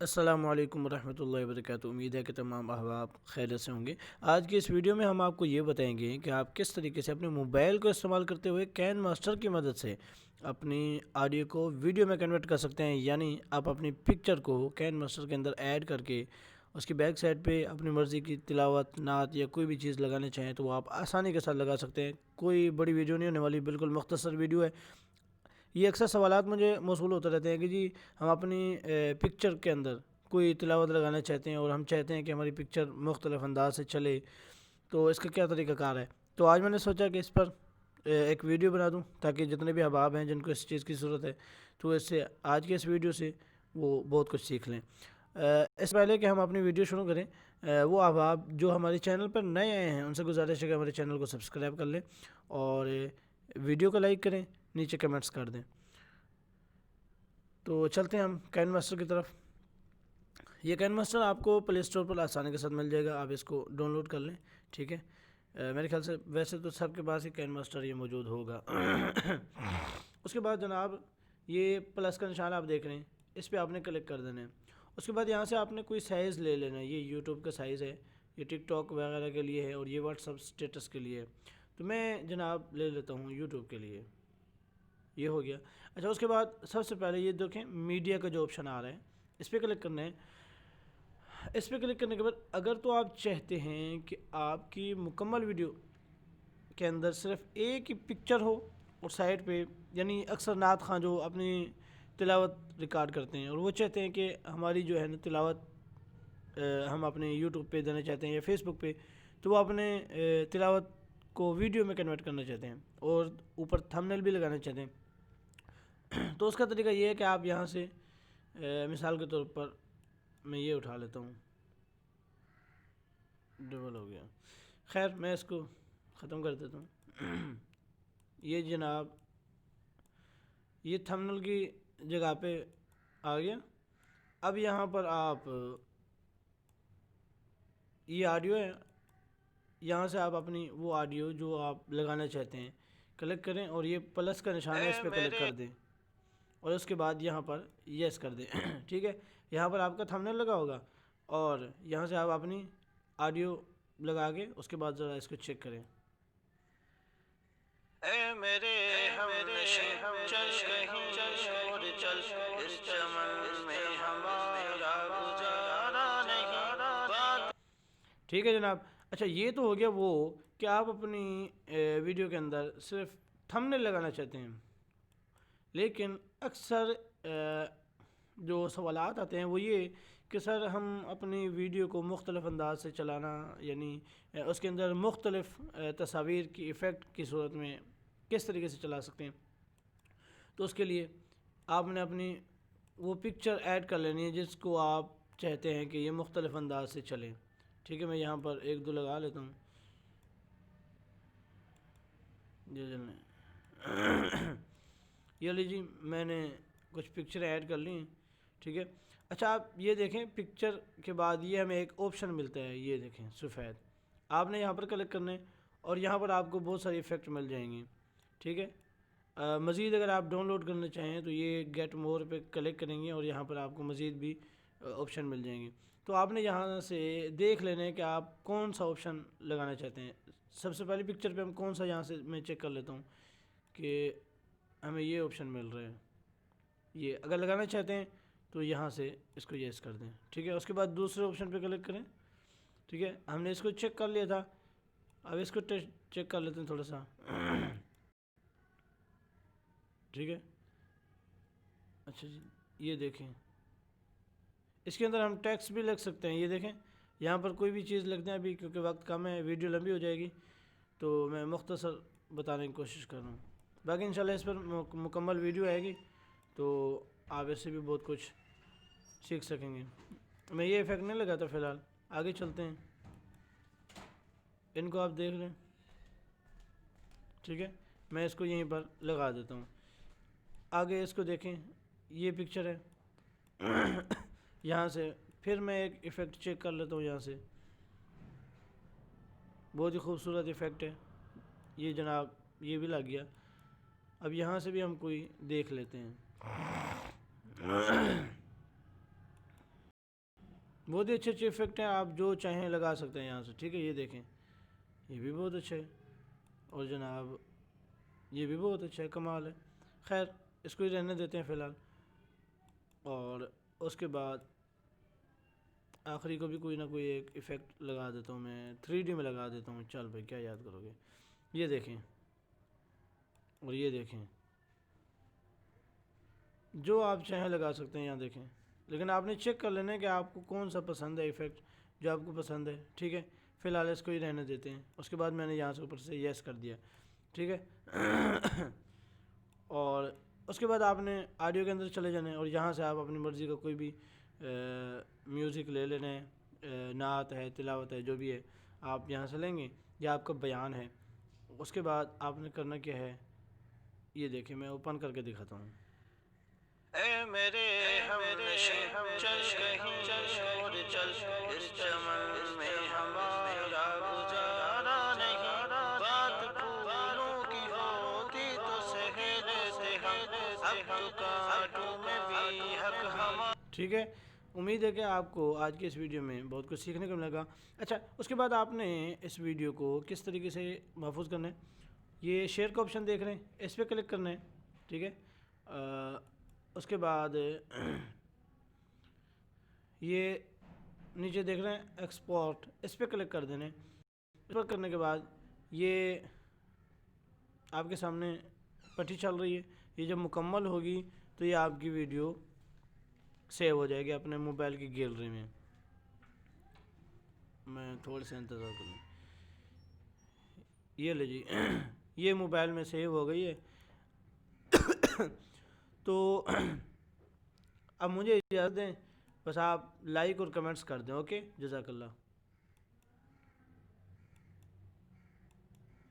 السلام علیکم ورحمۃ اللہ وبرکاتہ۔ امید ہے کہ تمام احباب خیریت سے ہوں گے۔ آج کی اس ویڈیو میں ہم آپ کو یہ بتائیں گے کہ آپ کس طریقے سے اپنے موبائل کو استعمال کرتے ہوئے کین ماسٹر کی مدد سے اپنی آڈیو کو ویڈیو میں کنورٹ کر سکتے ہیں، یعنی آپ اپنی پکچر کو کین ماسٹر کے اندر ایڈ کر کے اس کی بیک سائڈ پہ اپنی مرضی کی تلاوت، نعت یا کوئی بھی چیز لگانا چاہیں تو وہ آپ آسانی کے ساتھ لگا سکتے ہیں۔ کوئی بڑی ویڈیو نہیں ہونے والی، بالکل مختصر ویڈیو ہے۔ یہ اکثر سوالات مجھے موصول ہوتے رہتے ہیں کہ جی ہم اپنی پکچر کے اندر کوئی تلاوت لگانا چاہتے ہیں اور ہم چاہتے ہیں کہ ہماری پکچر مختلف انداز سے چلے، تو اس کا کیا طریقہ کار ہے؟ تو آج میں نے سوچا کہ اس پر ایک ویڈیو بنا دوں تاکہ جتنے بھی احباب ہیں جن کو اس چیز کی ضرورت ہے تو اس سے آج کے اس ویڈیو سے وہ بہت کچھ سیکھ لیں۔ اس پہلے کہ ہم اپنی ویڈیو شروع کریں، وہ احباب جو ہمارے چینل پر نئے آئے ہیں ان سے گزارش ہے کہ ہمارے چینل کو سبسکرائب کر لیں اور ویڈیو کو لائک کریں، نیچے کمنٹس کر دیں۔ تو چلتے ہیں ہم کین ماسٹر کی طرف۔ یہ کین ماسٹر آپ کو پلے اسٹور پر آسانی کے ساتھ مل جائے گا، آپ اس کو ڈاؤن لوڈ کر لیں، ٹھیک ہے۔ میرے خیال سے ویسے تو سب کے پاس ہی کین ماسٹر یہ موجود ہوگا۔ اس کے بعد جناب یہ پلس کا نشان آپ دیکھ رہے ہیں، اس پہ آپ نے کلک کر دینا ہے۔ اس کے بعد یہاں سے آپ نے کوئی سائز لے لینا ہے، یہ یوٹیوب کا سائز ہے، یہ ٹک ٹاک وغیرہ کے لیے ہے اور یہ واٹس اپ اسٹیٹس کے لیے ہے، تو میں جناب لے لیتا ہوں یوٹیوب کے لیے۔ یہ ہو گیا۔ اچھا، اس کے بعد سب سے پہلے یہ دیکھیں میڈیا کا جو آپشن آ رہا ہے، اس پہ کلک کرنا ہے۔ اس پہ کلک کرنے کے بعد اگر تو آپ چاہتے ہیں کہ آپ کی مکمل ویڈیو کے اندر صرف ایک ہی پکچر ہو اور سائڈ پہ، یعنی اکثر نعت خواں جو اپنی تلاوت ریکارڈ کرتے ہیں اور وہ چاہتے ہیں کہ ہماری جو ہے نا تلاوت ہم اپنے یوٹیوب پہ دینا چاہتے ہیں یا فیس بک پہ، تو وہ اپنے تلاوت کو ویڈیو میں کنورٹ کرنا چاہتے ہیں اور اوپر تھمبنیل بھی لگانا چاہتے ہیں، تو اس کا طریقہ یہ ہے کہ آپ یہاں سے مثال کے طور پر میں یہ اٹھا لیتا ہوں، ڈبل ہو گیا، خیر میں اس کو ختم کر دیتا ہوں۔ یہ جناب یہ تھمبنیل کی جگہ پہ آ گیا۔ اب یہاں پر آپ یہ آڈیو ہے، یہاں سے آپ اپنی وہ آڈیو جو آپ لگانا چاہتے ہیں کلک کریں اور یہ پلس کا نشان ہے اس پہ کلک کر دیں اور اس کے بعد یہاں پر یس کر دیں، ٹھیک ہے۔ یہاں پر آپ کا تھمبنیل لگا ہوگا اور یہاں سے آپ اپنی آڈیو لگا کے اس کے بعد ذرا اس کو چیک کریں۔ اے میرے ہم نشیں چل کہیں اور چل، اس چمن میں ہمارا گزارا نہیں، ٹھیک ہے جناب۔ اچھا، یہ تو ہو گیا وہ کہ آپ اپنی ویڈیو کے اندر صرف تھمبنیل لگانا چاہتے ہیں، لیکن اکثر جو سوالات آتے ہیں وہ یہ کہ سر ہم اپنی ویڈیو کو مختلف انداز سے چلانا، یعنی اس کے اندر مختلف تصاویر کی ایفیکٹ کی صورت میں کس طریقے سے چلا سکتے ہیں، تو اس کے لیے آپ نے اپنی وہ پکچر ایڈ کر لینی ہے جس کو آپ چاہتے ہیں کہ یہ مختلف انداز سے چلے، ٹھیک ہے۔ میں یہاں پر ایک دو لگا لیتا ہوں، یہ لیجیے میں نے کچھ پکچر ایڈ کر لی ہیں، ٹھیک ہے۔ اچھا، آپ یہ دیکھیں پکچر کے بعد یہ ہمیں ایک آپشن ملتا ہے، یہ دیکھیں سفید، آپ نے یہاں پر کلک کرنا ہے اور یہاں پر آپ کو بہت ساری ایفیکٹ مل جائیں گے، ٹھیک ہے۔ مزید اگر آپ ڈاؤن لوڈ کرنا چاہیں تو یہ گیٹ مور پہ کلک کریں گے اور یہاں پر آپ کو مزید بھی آپشن مل جائیں گے، تو آپ نے یہاں سے دیکھ لینا ہے کہ آپ کون سا آپشن لگانا چاہتے ہیں۔ سب سے پہلی پکچر پہ ہم کون سا، یہاں سے میں چیک کر لیتا ہوں کہ ہمیں یہ آپشن مل رہا ہے، یہ اگر لگانا چاہتے ہیں تو یہاں سے اس کو یس کر دیں، ٹھیک ہے۔ اس کے بعد دوسرے آپشن پہ کلک کریں، ٹھیک ہے۔ ہم نے اس کو چیک کر لیا تھا، اب اس کو چیک کر لیتے ہیں تھوڑا سا، ٹھیک ہے۔ اچھا جی، یہ دیکھیں اس کے اندر ہم ٹیکسٹ بھی لکھ سکتے ہیں، یہ دیکھیں یہاں پر کوئی بھی چیز لکھ دیں، ابھی کیونکہ وقت کم ہے، ویڈیو لمبی ہو جائے گی تو میں مختصر بتانے کی کوشش کر رہا ہوں، باقی انشاءاللہ اس پر مکمل ویڈیو آئے گی تو آپ اس سے بھی بہت کچھ سیکھ سکیں گے۔ میں یہ ایفیکٹ نہیں لگاتا فی الحال، آگے چلتے ہیں، ان کو آپ دیکھ لیں، ٹھیک ہے۔ میں اس کو یہیں پر لگا دیتا ہوں، آگے اس کو دیکھیں، یہ پکچر ہے، یہاں سے پھر میں ایک ایفیکٹ چیک کر لیتا ہوں، یہاں سے بہت ہی خوبصورت ایفیکٹ ہے یہ جناب، یہ بھی لگ گیا۔ اب یہاں سے بھی ہم کوئی دیکھ لیتے ہیں، بہت ہی اچھے اچھے افیکٹ ہیں، آپ جو چاہیں لگا سکتے ہیں یہاں سے، ٹھیک ہے. یہ دیکھیں، یہ بھی بہت اچھا ہے، اور جناب یہ بھی بہت اچھا ہے، کمال ہے. خیر اس کو ہی رہنے دیتے ہیں فی الحال. اور اس کے بعد آخری کو بھی کوئی نہ کوئی ایک ایفیکٹ لگا دیتا ہوں میں، 3D میں لگا دیتا ہوں. چل بھائی کیا یاد کرو گے. یہ دیکھیں اور یہ دیکھیں، جو آپ چاہیں لگا سکتے ہیں یہاں دیکھیں. لیکن آپ نے چیک کر لینا ہے کہ آپ کو کون سا پسند ہے ایفیکٹ، جو آپ کو پسند ہے. ٹھیک ہے فی الحال اس کو ہی رہنے دیتے ہیں. اس کے بعد میں نے یہاں سے اوپر سے یس کر دیا. ٹھیک ہے. اور اس کے بعد آپ نے آڈیو کے اندر چلے جانا ہے، اور یہاں سے آپ اپنی مرضی کا کوئی بھی میوزک لے لینا ہے، نعت ہے، تلاوت ہے، جو بھی ہے آپ یہاں سے لیں گے، یا آپ کا بیان ہے. اس کے بعد آپ نے کرنا کیا ہے، یہ دیکھیں میں اوپن کر کے دکھاتا ہوں. اے میرے ہم نشیں چل کہیں اور چل، اس چمن میں ہمارا گزارا نہیں. بات پھولوں کی ہوتی تو سہ لیتے ہم، اب تو کانٹوں میں بھی حق ہمارا. ٹھیک ہے. امید ہے کہ آپ کو آج کی اس ویڈیو میں بہت کچھ سیکھنے کو ملے گا. اچھا اس کے بعد آپ نے اس ویڈیو کو کس طریقے سے محفوظ کرنا ہے، یہ شیئر کا آپشن دیکھ رہے ہیں، اس پہ کلک کرنا ہے. ٹھیک ہے. اس کے بعد یہ نیچے دیکھ رہے ہیں ایکسپورٹ، اس پہ کلک کر دینے. اس پر کرنے کے بعد یہ آپ کے سامنے پٹی چل رہی ہے. یہ جب مکمل ہوگی تو یہ آپ کی ویڈیو سیو ہو جائے گی اپنے موبائل کی گیلری میں. میں تھوڑے سے انتظار کروں. یہ لے جی یہ موبائل میں سیو ہو گئی ہے. تو اب مجھے اجازت دیں، بس آپ لائک اور کمنٹس کر دیں. اوکے جزاک اللہ.